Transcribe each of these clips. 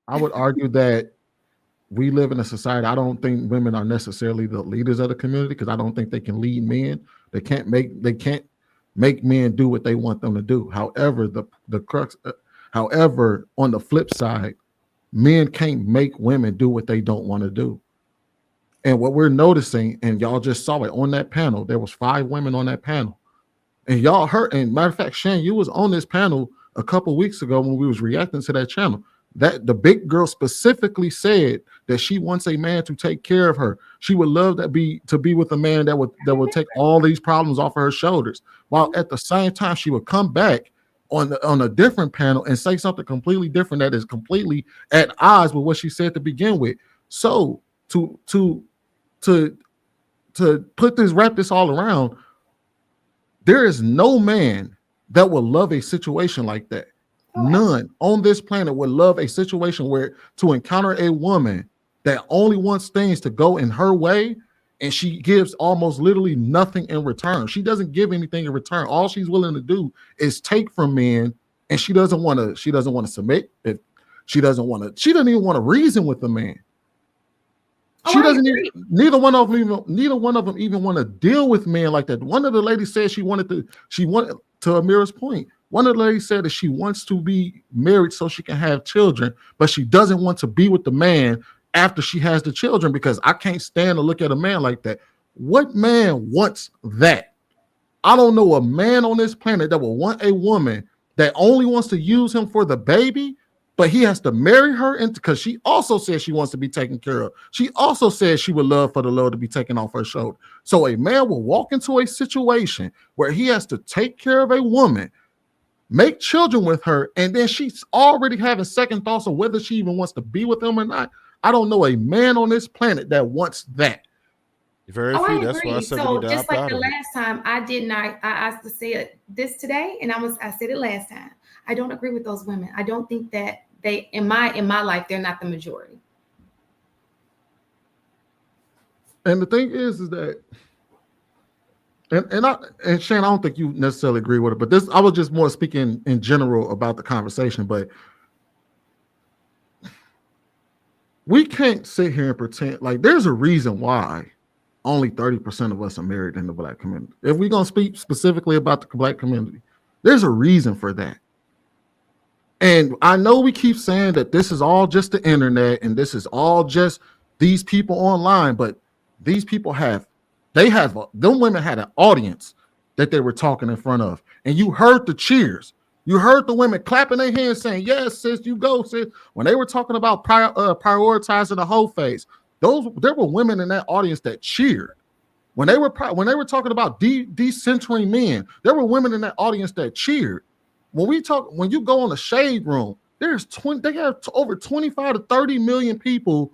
I would argue that we live in a society. I don't think women are necessarily the leaders of the community because I don't think they can lead men. They can't make men do what they want them to do. However, the crux. However, on the flip side, men can't make women do what they don't want to do. And what we're noticing, and y'all just saw it on that panel, there was 5 women on that panel. And y'all heard, and matter of fact, Shane, you was on this panel a couple weeks ago when we was reacting to that channel. That the big girl specifically said that she wants a man to take care of her. She would love to be with a man that would take all these problems off of her shoulders. While at the same time, she would come back on a different panel and say something completely different that is completely at odds with what she said to begin with. So to wrap this all around, there is no man that will love a situation like that. None on this planet would love a situation where to encounter a woman that only wants things to go in her way, and she gives almost literally nothing in return. She doesn't give anything in return. All she's willing to do is take from men, and she doesn't want to submit. If she doesn't even want to neither one of them even want to deal with men like that. One of the ladies said she wanted to Amira's point. One of the ladies said that she wants to be married so she can have children, but she doesn't want to be with the man after she has the children because I can't stand to look at a man like that. What man wants that? I don't know a man on this planet that will want a woman that only wants to use him for the baby, but he has to marry her because she also says she wants to be taken care of. She also says she would love for the load to be taken off her shoulder. So a man will walk into a situation where he has to take care of a woman, make children with her, and then she's already having second thoughts of whether she even wants to be with him or not. I don't know a man on this planet that wants that. Very few. That's why I said so just like the last time, I asked to say this today, and I said it last time. I don't agree with those women. I don't think that they in my life they're not the majority. And the thing is that, and Shane, I don't think you necessarily agree with it, but I was just more speaking in general about the conversation. But we can't sit here and pretend like there's a reason why only 30% of us are married in the Black community. If we're gonna speak specifically about the Black community, there's a reason for that. And I know we keep saying that this is all just the internet and this is all just these people online, but these people them women had an audience that they were talking in front of, and you heard the cheers. You heard the women clapping their hands saying, yes, sis, you go, sis. When they were talking about prioritizing the whole phase, there were women in that audience that cheered. When they were talking about decentering men, there were women in that audience that cheered. When you go on the Shade Room, they have over 25 to 30 million people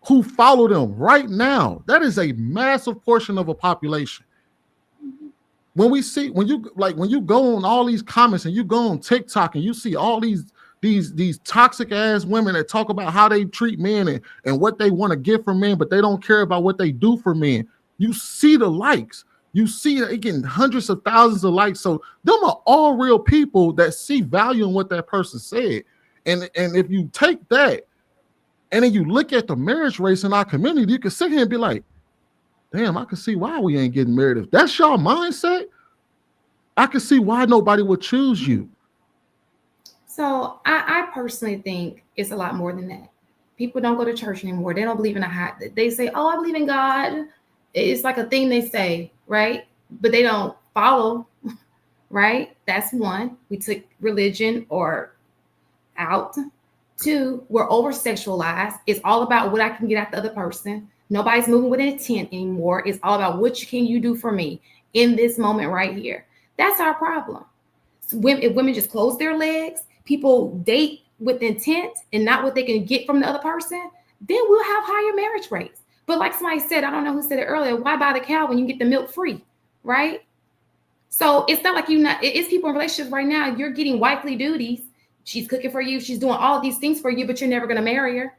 who follow them right now. That is a massive portion of a population. When you go on all these comments and you go on TikTok and you see all these toxic ass women that talk about how they treat men and what they want to get from men, but they don't care about what they do for men. You see the likes. You see they getting hundreds of thousands of likes. So them are all real people that see value in what that person said. And if you take that and then you look at the marriage rates in our community, you can sit here and be like, damn, I can see why we ain't getting married. If that's your mindset, I can see why nobody would choose you. So I personally think it's a lot more than that. People don't go to church anymore. They don't believe in they say, oh, I believe in God. It's like a thing they say, right? But they don't follow, right? That's one. We took religion out. 2, we're over-sexualized. It's all about what I can get out the other person. Nobody's moving with intent anymore. It's all about what can you do for me in this moment right here. That's our problem. So if women just close their legs, people date with intent and not what they can get from the other person, then we'll have higher marriage rates. But like somebody said, I don't know who said it earlier, why buy the cow when you get the milk free, right? So it's not like it's people in relationships right now, you're getting wifely duties. She's cooking for you. She's doing all of these things for you, but you're never going to marry her.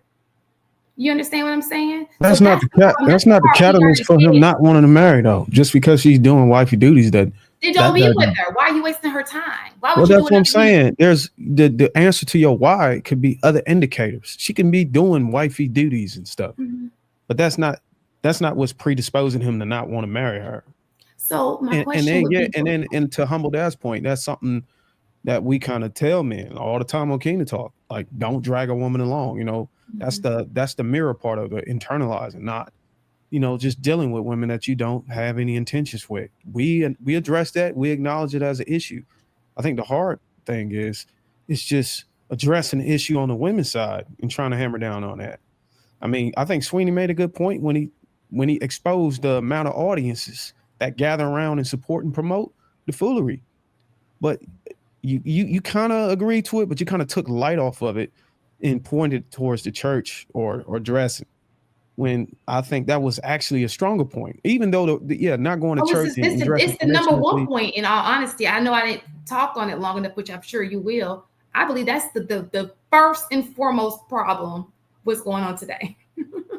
You understand what I'm saying? That's not the catalyst for him not wanting to marry, though. Just because she's doing wifey duties, that Then don't be with her. Why are you wasting her time? Why would you? Well, that's what I'm saying. There's the answer to your why could be other indicators. She can be doing wifey duties and stuff, but that's not what's predisposing him to not want to marry her. So my question and to Humble Dad's point, that's something that we kind of tell men all the time on Kingdom Talk. Like, don't drag a woman along. You know, that's the mirror part of it, internalizing, not, you know, just dealing with women that you don't have any intentions with. We address that. We acknowledge it as an issue. I think the hard thing is, it's just addressing the issue on the women's side and trying to hammer down on that. I mean, I think Sweeney made a good point when he exposed the amount of audiences that gather around and support and promote the foolery. But you kind of agreed to it, but you kind of took light off of it and pointed towards the church or dressing, when I think that was actually a stronger point. Even though not going to church. It's the number one point. In all honesty, I know I didn't talk on it long enough, which I'm sure you will. I believe that's the first and foremost problem. What's going on today?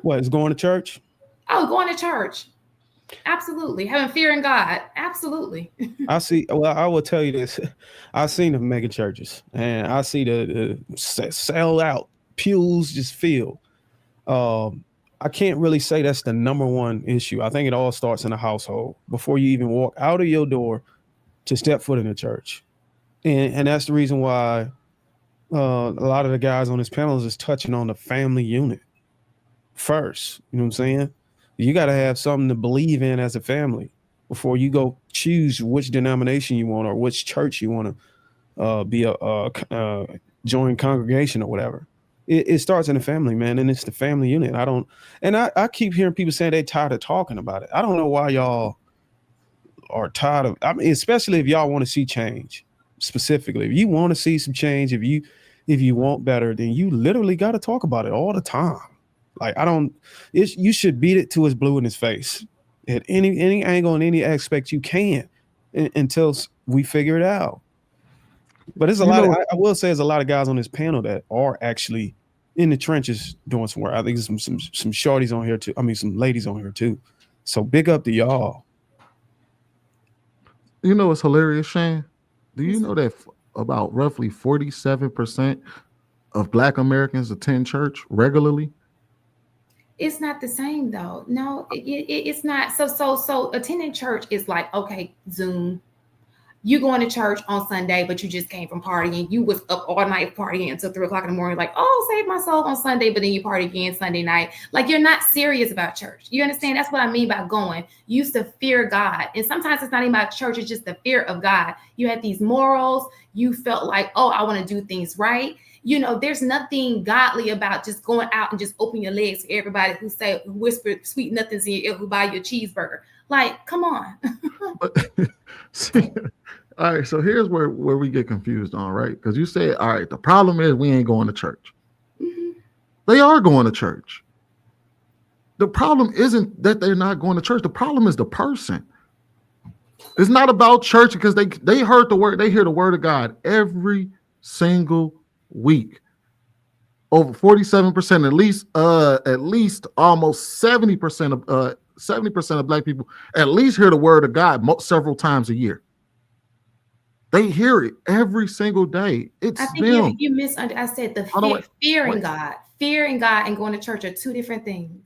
What is going to church? Oh, going to church. Absolutely. Having fear in God. Absolutely. I will tell you this. I've seen the mega churches, and I see the sell out pews just filled. I can't really say that's the number one issue. I think it all starts in the household before you even walk out of your door to step foot in the church. And that's the reason why a lot of the guys on this panel is touching on the family unit first. You know what I'm saying? You got to have something to believe in as a family before you go choose which denomination you want or which church you want to be a join congregation or whatever. It starts in the family, man, and it's the family unit. I keep hearing people saying they're tired of talking about it. I don't know why y'all are tired of. I mean, especially if y'all want to see change. Specifically, if you want to see some change, if you want better, then you literally got to talk about it all the time. Like, you should beat it till it's blue in his face at any angle and any aspect you can until we figure it out. But there's I will say there's a lot of guys on this panel that are actually in the trenches doing some work. I think there's some shorties on here too. I mean, some ladies on here too. So big up to y'all. You know what's hilarious, Shane? Do you know that about roughly 47% of Black Americans attend church regularly? It's not the same though. No, it's not. So attending church is like, okay, Zoom. You going to church on Sunday, but you just came from partying. You was up all night partying until 3:00 in the morning, like, oh, save my soul on Sunday, but then you party again Sunday night. Like, you're not serious about church. You understand? That's what I mean by going. You used to fear God. And sometimes it's not even about church, it's just the fear of God. You had these morals. You felt like, oh, I want to do things right. You know, there's nothing godly about just going out and just open your legs to everybody who whisper sweet nothings in your ear, who buy you a cheeseburger. Like, come on. See, all right, so here's where we get confused on, right? Because you say, all right, the problem is we ain't going to church. Mm-hmm. They are going to church. The problem isn't that they're not going to church. The problem is the person. It's not about church because they heard the word. They hear the word of God every single week. Over 47%, at least almost 70% of Black people at least hear the word of God several times a year. They hear it every single day. I think you misunderstood. I said fearing God and going to church are two different things.